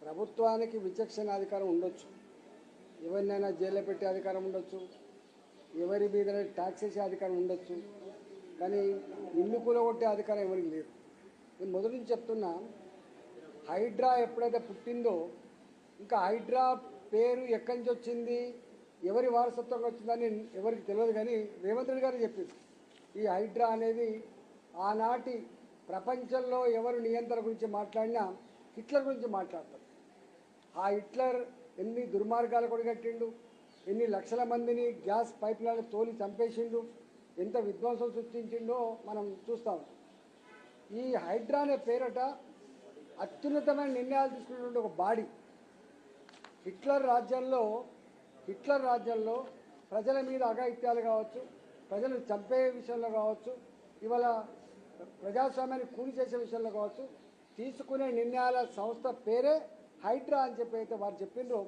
ప్రభుత్వానికి విచక్షణ అధికారం ఉండొచ్చు, ఎవరినైనా జైల్లో పెట్టే అధికారం ఉండొచ్చు, ఎవరి మీద ట్యాక్స్ వేసే అధికారం ఉండొచ్చు, కానీ ఇల్లు కూలగొట్టే అధికారం ఎవరికి లేదు. నేను మొదటి నుంచి చెప్తున్నా, హైడ్రా ఎప్పుడైతే పుట్టిందో ఇంకా హైడ్రా పేరు ఎక్కడి నుంచి వచ్చింది, ఎవరి వారసత్వంగా వచ్చిందని ఎవరికి తెలియదు. కానీ రేవంత్ రెడ్డి గారు చెప్పింది, ఈ హైడ్రా అనేది ఆనాటి ప్రపంచంలో ఎవరు నియంత్రణ గురించి మాట్లాడినా హిట్లర్ గురించి మాట్లాడతారు. ఆ హిట్లర్ ఎన్ని దుర్మార్గాలు కొడిగట్టిండు, ఎన్ని లక్షల మందిని గ్యాస్ పైప్లను తోలి చంపేసిండు, ఎంత విధ్వంసం సృష్టించిండో మనం చూస్తాం. ఈ హైడ్రా అనే పేరట అత్యున్నతమైన నిర్ణయాలు తీసుకున్నటువంటి ఒక బాడీ. హిట్లర్ రాజ్యంలో ప్రజల మీద అఘాయిత్యాలు కావచ్చు, ప్రజలను చంపే విషయంలో కావచ్చు, ఇవాళ ప్రజాస్వామ్యాన్ని కూలి చేసే విషయంలో కావచ్చు, తీసుకునే నిర్ణయాల సంస్థ పేరే హైడ్రా అని చెప్పి అయితే వారు చెప్పిండ్రు.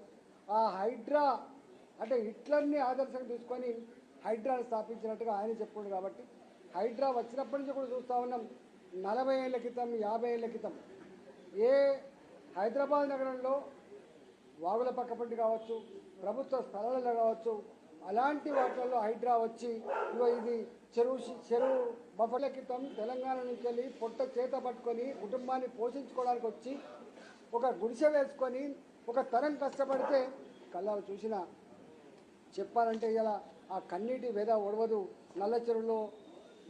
ఆ హైడ్రా అంటే హిట్లర్ని ఆదర్శంగా తీసుకొని హైడ్రాను స్థాపించినట్టుగా ఆయన చెప్పుకుండు. కాబట్టి హైడ్రా వచ్చినప్పటి నుంచి కూడా చూస్తూ ఉన్నాం. 40 ఏళ్ల క్రితం, 50 ఏళ్ల క్రితం ఏ హైదరాబాద్ నగరంలో వాగుల పక్కపంటి కావచ్చు, ప్రభుత్వ స్థలాలలో కావచ్చు, అలాంటి వాటిల్లో హైడ్రా వచ్చి ఇది చెరువు బఫర్ల క్రితం తెలంగాణ నుంచి వెళ్ళి పొట్ట చేత పట్టుకొని కుటుంబాన్ని పోషించుకోవడానికి వచ్చి ఒక గుడిసె వేసుకొని ఒక తరం కష్టపడితే కళ్ళాలు చూసిన చెప్పాలంటే ఇలా ఆ కన్నీటి వెద ఒడవదు. నల్ల చెరువులో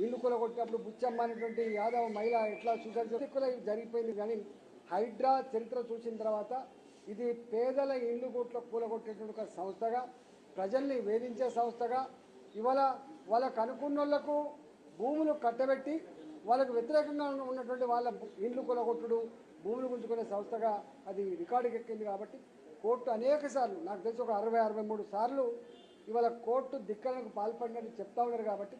ఇల్లు కూలగొట్టినప్పుడు బుచ్చమ్మ అనేటువంటి యాదవ మహిళ ఎట్లా సుదర్శకుల జరిగిపోయింది. కానీ హైడ్రా చరిత్ర చూసిన తర్వాత ఇది పేదల ఇల్లు కూలగొట్టేటువంటి ఒక సంస్థగా, ప్రజల్ని వేధించే సంస్థగా, ఇవాళ వాళ్ళకు అనుకున్న వాళ్ళకు భూములు కట్టబెట్టి వాళ్ళకు వ్యతిరేకంగా ఉన్నటువంటి వాళ్ళ ఇండ్లు కూలగొట్టుడు, భూములు గుంజుకునే సంస్థగా అది రికార్డుకి ఎక్కింది. కాబట్టి కోర్టు అనేక సార్లు, నాకు తెలిసి ఒక 60-63 సార్లు ఇవాళ కోర్టు ధిక్కరణకు పాల్పడినట్టు చెప్తా ఉన్నారు. కాబట్టి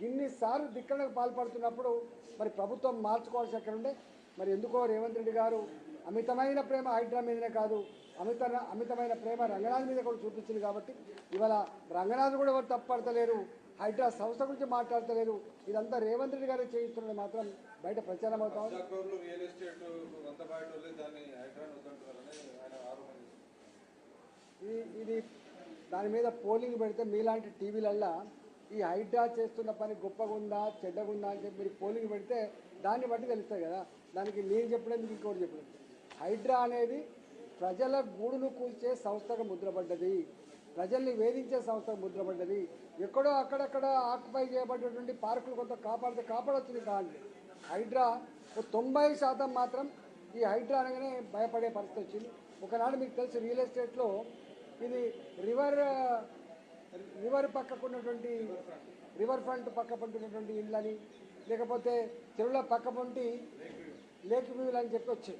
గిన్నిసార్లు ధిక్కరణకు పాల్పడుతున్నప్పుడు మరి ప్రభుత్వం మార్చుకోవాల్సి ఎక్కడ ఉండే. మరి ఎందుకో రేవంత్ రెడ్డి గారు అమితమైన ప్రేమ హైడ్రా మీదనే కాదు, అమితమైన ప్రేమ రంగనాథ్ మీద కూడా చూపించింది. కాబట్టి ఇవాళ రంగనాథ్ కూడా ఎవరు తప్పడతలేరు, హైడ్రా సంస్థ గురించి మాట్లాడతలేరు. ఇదంతా రేవంత్ రెడ్డి గారే చేయిస్తున్నది మాత్రం బయట ప్రచారం అవుతా ఉంది. ఇది దాని మీద పోలింగ్ పెడితే మీలాంటి టీవీలల్లా ఈ హైడ్రా చేస్తున్న పని గొప్పగా ఉందా చెడ్డగా ఉందా అని చెప్పి మీరు పోలింగ్ పెడితే దాన్ని బట్టి తెలుస్తాయి కదా. దానికి నేను చెప్పడం మీకు ఇంకోటి చెప్పడం, హైడ్రా అనేది ప్రజల గూడును కూల్చే సంస్థగా ముద్రపడ్డది, ప్రజల్ని వేధించే సంస్థగా ముద్రపడ్డది. ఎక్కడో అక్కడక్కడ ఆక్యుపై చేయబడినటువంటి పార్కులు కొంత కాపాడొచ్చింది కానీ హైడ్రా 90% మాత్రం ఈ హైడ్రా అనగానే భయపడే పరిస్థితి వచ్చింది. ఒకనాడు మీకు తెలుసు రియల్ ఎస్టేట్లో ఇది రివర్ పక్కకున్నటువంటి రివర్ ఫ్రంట్ పక్క పంటున్నటువంటి ఇళ్ళని, లేకపోతే చెరువుల పక్క పంటి లేక్ వ్యూలు అని చెప్పి వచ్చాయి.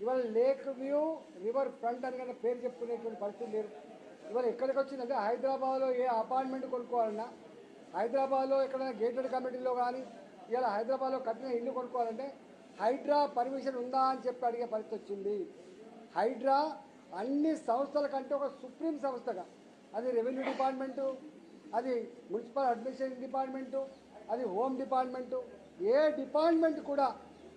ఇవాళ లేక్ వ్యూ రివర్ ఫ్రంట్ అని కన్నా పేరు చెప్పుకునేటువంటి పరిస్థితి లేదు. ఇవాళ ఎక్కడికి వచ్చిందంటే హైదరాబాద్లో ఏ అపార్ట్మెంట్ కొనుక్కోవాలన్నా, హైదరాబాద్లో ఎక్కడైనా గేటెడ్ కమిటీలో కానీ ఇవాళ హైదరాబాద్లో కట్టిన ఇల్లు కొనుక్కోవాలంటే హైడ్రా పర్మిషన్ ఉందా అని చెప్పి అడిగే పరిస్థితి వచ్చింది. హైడ్రా అన్ని సంస్థల కంటే ఒక సుప్రీం సంస్థగా, అది రెవెన్యూ డిపార్ట్మెంటు, అది మున్సిపల్ అడ్మినిస్ట్రేషన్ డిపార్ట్మెంటు, అది హోమ్ డిపార్ట్మెంటు, ఏ డిపార్ట్మెంట్ కూడా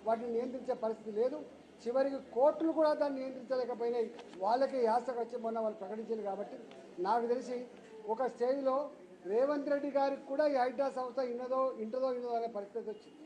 వాటిని నియంత్రించే పరిస్థితి లేదు. చివరికి కోర్టులు కూడా దాన్ని నియంత్రించలేకపోయినాయి. వాళ్ళకి యాసకు వచ్చి మొన్న వాళ్ళు ప్రకటించారు. కాబట్టి నాకు తెలిసి ఒక స్టేజ్లో రేవంత్ రెడ్డి గారికి కూడా ఈ హైడ్రా సంస్థ ఇంటదో అనే పరిస్థితి వచ్చింది.